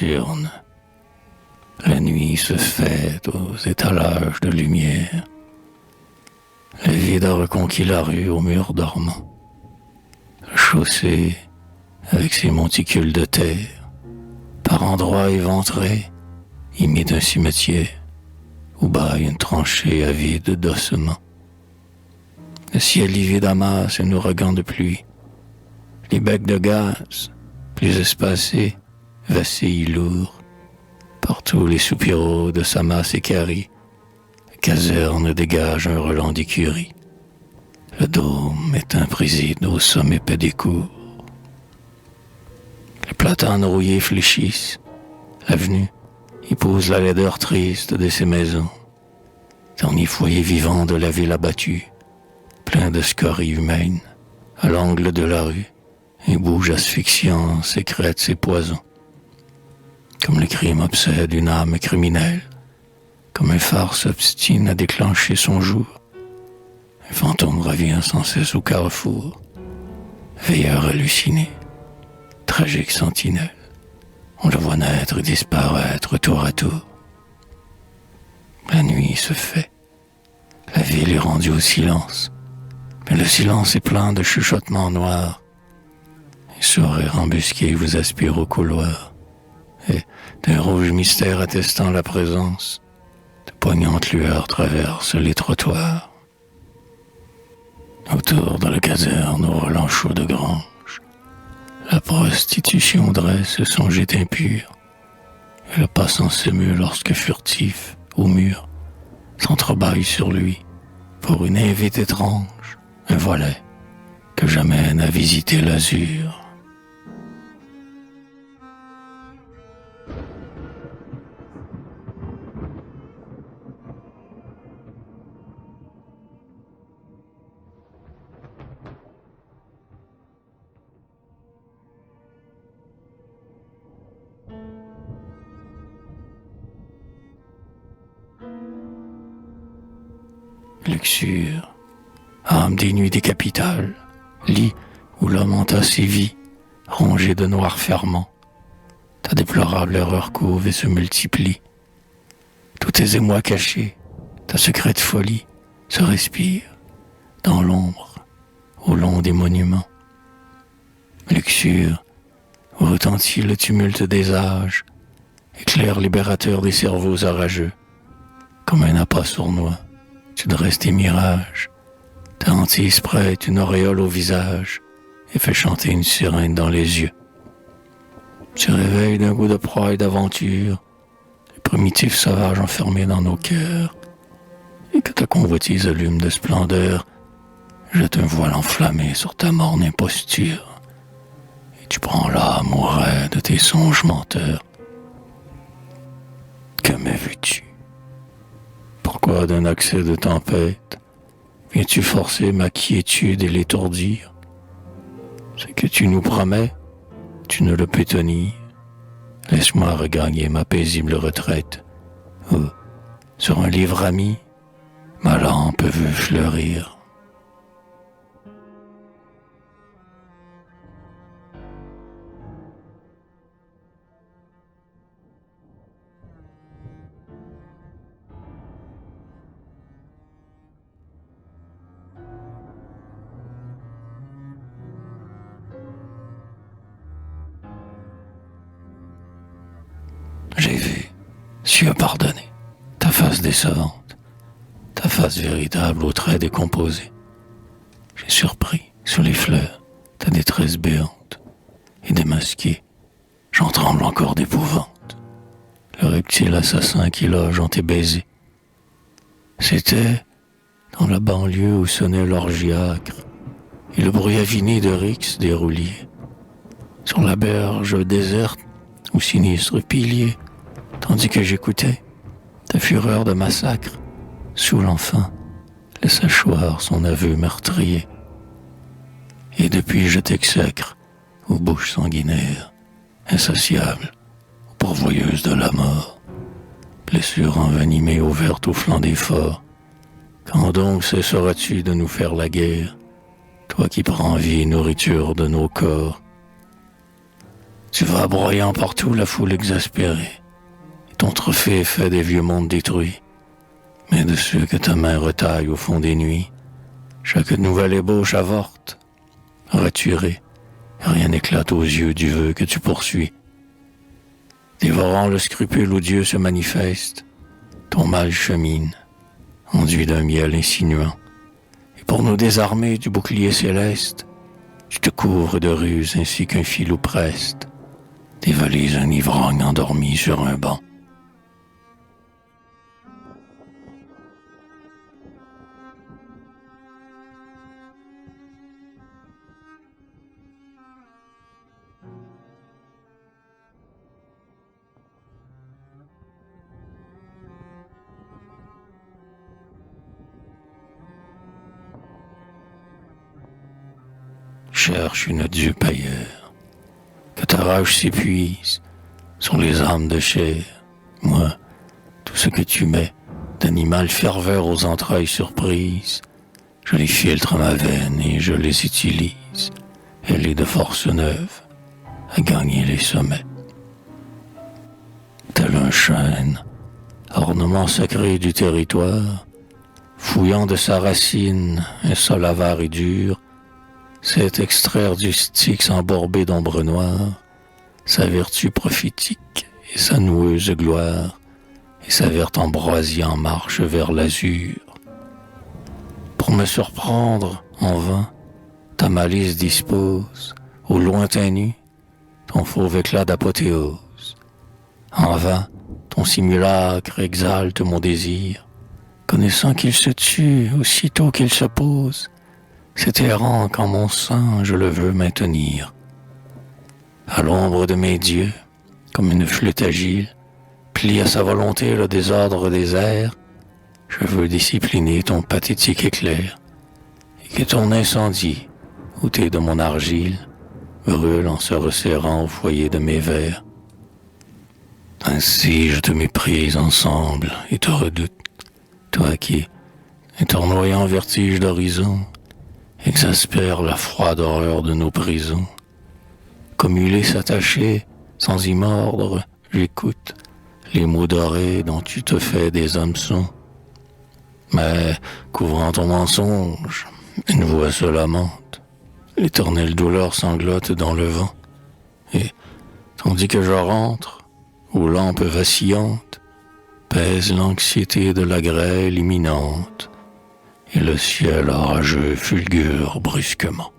nocturne. La nuit se fait aux étalages de lumière. Le vide a reconquis la rue aux murs dormants. La chaussée, avec ses monticules de terre, par endroits éventrés, imite un cimetière, où baille une tranchée avide d'ossements. Le ciel livide amasse un ouragan de pluie. Les becs de gaz, plus espacés, vacillent lourds. Partout les soupiraux de sa masse équarrie. La caserne dégage un relent d'écurie. Le dôme est un préside au sommet pédécourt. Les platanes rouillés fléchissent. L'avenue épouse la laideur triste de ces maisons. Dernier foyer vivant de la ville abattue, plein de scories humaines, à l'angle de la rue, un bouge asphyxiant sécrète ses poisons. Comme le crime obsède une âme criminelle, comme un phare s'obstine à déclencher son jour, un fantôme revient sans cesse au carrefour, veilleur halluciné, tragique sentinelle. On le voit naître et disparaître tour à tour. La nuit se fait, la ville est rendue au silence, mais le silence est plein de chuchotements noirs. Un sourire embusqué vous aspire au couloir, et d'un rouge mystère attestant la présence, de poignantes lueurs traversent les trottoirs. Autour de la caserne au relent chaud de grange, la prostitution dresse son jet impur, et le passant s'émeut lorsque furtif, au mur, s'entrebâille sur lui, pour une invite étrange, un volet que j'amène à visiter l'azur. Luxure, âme des nuits des capitales, lit où l'homme entasse ses vies, rongé de noirs ferments. Ta déplorable erreur couve et se multiplie. Tous tes émois cachés, ta secrète folie, se respire dans l'ombre, au long des monuments. Luxure, où retentit le tumulte des âges, éclair libérateur des cerveaux orageux, comme un appât sournois. Tu dresses tes mirages, ta hantise prête une auréole au visage et fait chanter une sirène dans les yeux. Tu réveilles d'un goût de proie et d'aventure les primitifs sauvages enfermés dans nos cœurs, et que ta convoitise allume de splendeur jette un voile enflammé sur ta morne imposture, et tu prends l'âme au rais de tes songes menteurs. Que m'as-tu? Pourquoi d'un accès de tempête viens-tu forcer ma quiétude et l'étourdir? Ce que tu nous promets, tu ne le peux tenir. Laisse-moi regagner ma paisible retraite, où, sur un livre ami, ma lampe veut fleurir. J'ai vu, su pardonner, ta face décevante, ta face véritable aux traits décomposés. J'ai surpris, sous les fleurs, ta détresse béante, et démasqué, j'en tremble encore d'épouvante, le reptile assassin qui loge en tes baisers. C'était dans la banlieue où sonnait l'orgie âcre, et le bruit aviné de rixes des rouliers, sur la berge déserte ou sinistre pilier, tandis que j'écoutais ta fureur de massacre, sous l'enfant laisse choir son aveu meurtrier. Et depuis je t'exècre aux bouches sanguinaires, insatiables, pourvoyeuses de la mort, blessure envenimée ouverte au flanc des forts. Quand donc cesseras-tu de nous faire la guerre, toi qui prends vie et nourriture de nos corps? Tu vas broyant partout la foule exaspérée. Et ton trophée est fait des vieux mondes détruits. Mais de ceux que ta main retaille au fond des nuits, chaque nouvelle ébauche avorte, raturée, et rien n'éclate aux yeux du vœu que tu poursuis. Dévorant le scrupule où Dieu se manifeste, ton mal chemine, enduit d'un miel insinuant. Et pour nous désarmer du bouclier céleste, tu te couvres de ruses ainsi qu'un filou preste, dévalise un ivrogne endormi sur un banc. Cherche une dupe ailleurs, que ta rage s'épuise sur les âmes de chair. Moi, tout ce que tu mets d'animal ferveur aux entrailles surprises, je les filtre à ma veine et je les utilise. Elle est de force neuve à gagner les sommets. Tel un chêne, ornement sacré du territoire, fouillant de sa racine un sol avare et dur, c'est extraire du styx embourbé d'ombre noire sa vertu prophétique et sa noueuse gloire, et sa verte ambroisie en marche vers l'azur. Pour me surprendre en vain, ta malice dispose au lointain nu ton fauve éclat d'apothéose. En vain, ton simulacre exalte mon désir, connaissant qu'il se tue aussitôt qu'il se pose. C'est errant qu'en mon sein je le veux maintenir. À l'ombre de mes dieux, comme une flûte agile, plie à sa volonté le désordre des airs, je veux discipliner ton pathétique éclair, et que ton incendie, outé de mon argile, brûle en se resserrant au foyer de mes vers. Ainsi je te méprise ensemble et te redoute, toi qui, un tournoyant vertige d'horizon, exaspère la froide horreur de nos prisons. Commuler s'attacher, sans y mordre, j'écoute les mots dorés dont tu te fais des hameçons. Mais, couvrant ton mensonge, une voix se lamente, l'éternelle douleur sanglote dans le vent, et, tandis que je rentre, aux lampes vacillantes, pèse l'anxiété de la grêle imminente, et le ciel orageux fulgure brusquement.